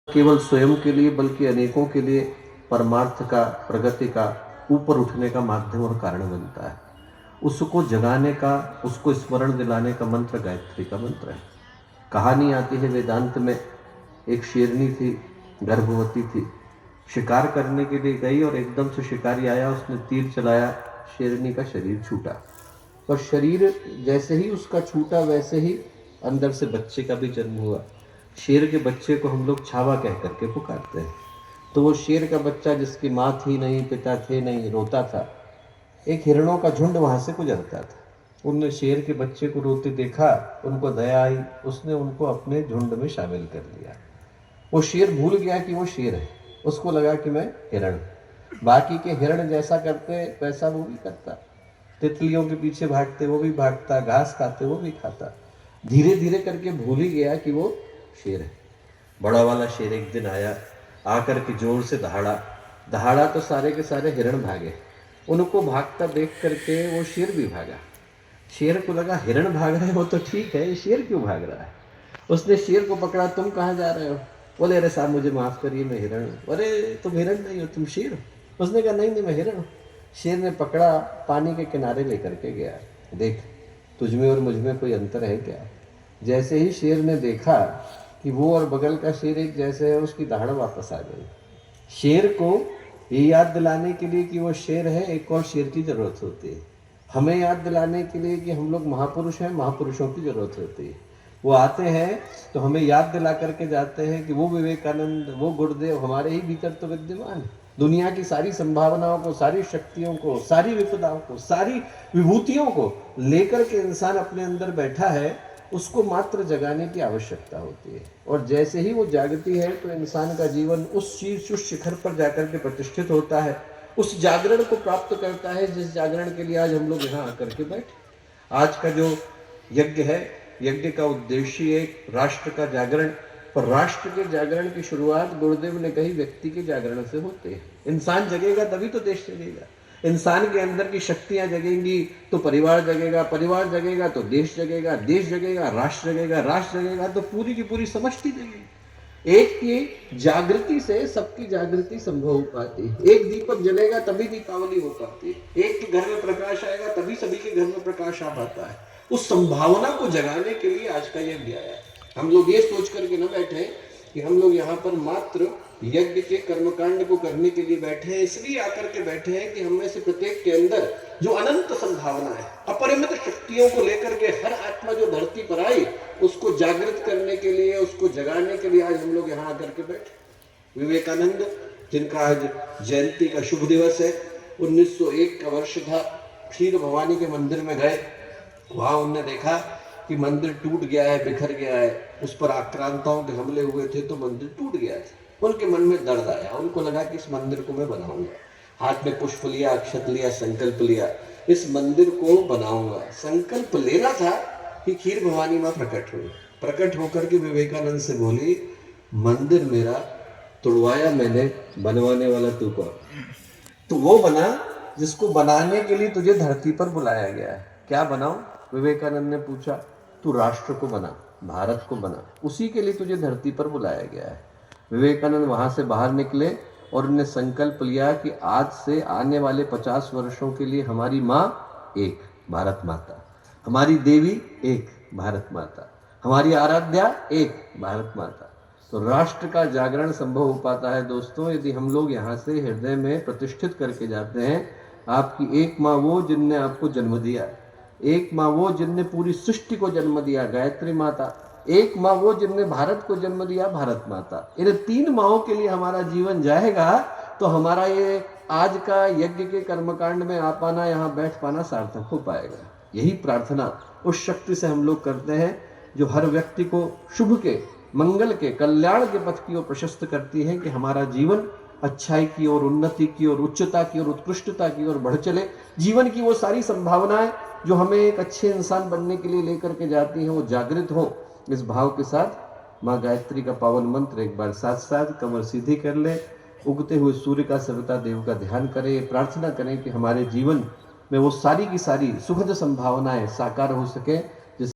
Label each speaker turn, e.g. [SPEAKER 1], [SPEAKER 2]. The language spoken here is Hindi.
[SPEAKER 1] केवल स्वयं के लिए बल्कि अनेकों के लिए परमार्थ का, प्रगति का, ऊपर उठने का माध्यम और कारण बनता है। उसको जगाने का, उसको स्मरण दिलाने का मंत्र गायत्री का मंत्र है। कहानी आती है वेदांत में, एक शेरनी थी, गर्भवती थी, शिकार करने के लिए गई और एकदम से शिकारी आया, उसने तीर चलाया, शेरनी का शरीर छूटा। और शरीर जैसे ही उसका छूटा वैसे ही अंदर से बच्चे का भी जन्म हुआ। शेर के बच्चे को हम लोग छावा कह करके पुकारते हैं। तो वो शेर का बच्चा जिसकी माँ थी नहीं, पिता थे नहीं, रोता था। एक हिरणों का झुंड वहां से गुजरता था। उनने शेर के बच्चे को रोते देखा, उनको दया आई, उसने उनको अपने झुंड में शामिल कर लिया। वो शेर भूल गया कि वो शेर है, उसको लगा कि मैं हिरण। बाकी के हिरण जैसा करते वैसा वो भी करता, तितलियों के पीछे भागते वो भी भागता, घास खाते वो भी खाता। धीरे धीरे करके भूल ही गया कि वो शेर है। बड़ा वाला शेर एक दिन आया, आकर के जोर से दहाड़ा। दहाड़ा तो सारे के सारे हिरण भागे। उनको भागता देख करके वो शेर भी भागा। शेर को लगा हिरण भाग रहे हो तो ठीक है, शेर क्यों भाग रहा है। उसने शेर को पकड़ा, तुम कहाँ जा रहे हो। बोले अरे साहब मुझे माफ करिए, मैं हिरण हूँ। अरे तुम हिरण नहीं हो, तुम शेर हो। उसने कहा नहीं नहीं मैं हिरण हूँ। शेर ने पकड़ा, पानी के किनारे लेकर के गया। देख तुझमें और मुझमें कोई अंतर है क्या। जैसे ही शेर ने देखा कि वो और बगल का शेर एक जैसे है, उसकी दहाड़ वापस आ गई। शेर को ये याद दिलाने के लिए कि वो शेर है, एक और शेर की जरूरत होती है। हमें याद दिलाने के लिए कि हम लोग महापुरुष हैं, महापुरुषों की जरूरत होती है। वो आते हैं तो हमें याद दिला करके जाते हैं कि वो विवेकानंद, वो गुरुदेव हमारे ही भीतर तो विद्यमान है। दुनिया की सारी संभावनाओं को, सारी शक्तियों को, सारी विपदाओं को, सारी विभूतियों को लेकर के इंसान अपने अंदर बैठा है, उसको मात्र जगाने की आवश्यकता होती है। और जैसे ही वो जागती है तो इंसान का जीवन उस चीज, उस शिखर पर जाकर के प्रतिष्ठित होता है, उस जागरण को प्राप्त करता है जिस जागरण के लिए आज हम लोग यहाँ आकर के बैठे। आज का जो यज्ञ है, यज्ञ का उद्देश्य एक राष्ट्र का जागरण, पर राष्ट्र के जागरण की शुरुआत गुरुदेव ने कही व्यक्ति के जागरण से होते हैं। इंसान जगेगा तभी तो देश जगेगा। इंसान के अंदर की शक्तियां जगेंगी तो परिवार जगेगा, परिवार जगेगा तो देश जगेगा, देश जगेगा राष्ट्र जगेगा, राष्ट्र जगेगा तो पूरी की पूरी समष्टि जगेगी। एक की जागृति से सबकी जागृति संभव हो पाती है। एक दीपक जलेगा तभी दीपावली हो पाती है। एक के घर में प्रकाश आएगा तभी सभी के घर में प्रकाश आ पाता है। उस संभावना को जगाने के लिए आज का यज्ञ आया। हम लोग ये सोच करके न बैठे कि हम लोग यहाँ पर मात्र यज्ञ के कर्मकांड को करने के लिए बैठे हैं, इसलिए आकर के बैठे हैं कि हम में से प्रत्येक के अंदर जो अनंत संभावना है, अपरिमित शक्तियों को लेकर के हर आत्मा जो धरती पर आई, उसको जागृत करने के लिए, उसको जगाने के लिए आज हम लोग यहाँ आकर के बैठे। विवेकानंद जिनका आज जयंती का शुभ दिवस है, 1901 का वर्ष था, क्षीर भवानी के मंदिर में गए। वहां उन्होंने देखा कि मंदिर टूट गया है, बिखर गया है, उस पर आक्रांताओं के हमले हुए थे तो मंदिर टूट गया था। उनके मन में दर्द आया, उनको लगा कि इस मंदिर को मैं बनाऊंगा। हाथ में पुष्प लिया, अक्षत लिया, संकल्प लिया, इस मंदिर को बनाऊंगा। संकल्प लेना था कि खीर भवानी मां प्रकट हुई। प्रकट होकर के विवेकानंद से बोली, मंदिर मेरा तुड़वाया मैंने, बनवाने वाला तू कौन। तो वो बना जिसको बनाने के लिए तुझे धरती पर बुलाया गया है। क्या बनाऊं? विवेकानंद ने पूछा। तू राष्ट्र को बना, भारत को बना, उसी के लिए तुझे धरती पर बुलाया गया है। विवेकानंद वहां से बाहर निकले और उन्होंने संकल्प लिया कि आज से आने वाले 50 वर्षों के लिए हमारी माँ एक, भारत माता, हमारी देवी एक, भारत माता, हमारी आराध्या एक, भारत माता। तो राष्ट्र का जागरण संभव हो पाता है दोस्तों यदि हम लोग यहाँ से हृदय में प्रतिष्ठित करके जाते हैं, आपकी एक माँ वो जिनने आपको जन्म दिया, एक माँ वो जिनने पूरी सृष्टि को जन्म दिया, गायत्री माता, एक माँ वो जिनने भारत को जन्म दिया, भारत माता। इन तीन माँओं के लिए हमारा जीवन जाएगा तो हमारा ये आज का यज्ञ के कर्मकांड में आ पाना, यहाँ बैठ पाना सार्थक हो पाएगा। यही प्रार्थना उस शक्ति से हम लोग करते हैं जो हर व्यक्ति को शुभ के, मंगल के, कल्याण के पथ की ओर प्रशस्त करती है कि हमारा जीवन अच्छाई की ओर, उन्नति की ओर, उच्चता की ओर, उत्कृष्टता की ओर बढ़ चले। जीवन की वो सारी संभावनाएं जो हमें एक अच्छे इंसान बनने के लिए लेकर के जाती हैं वो जागृत हो। इस भाव के साथ माँ गायत्री का पावन मंत्र एक बार साथ साथ कमर सीधी कर ले, उगते हुए सूर्य का, सविता देव का ध्यान करें, प्रार्थना करें कि हमारे जीवन में वो सारी की सारी सुखद संभावनाएं साकार हो सके।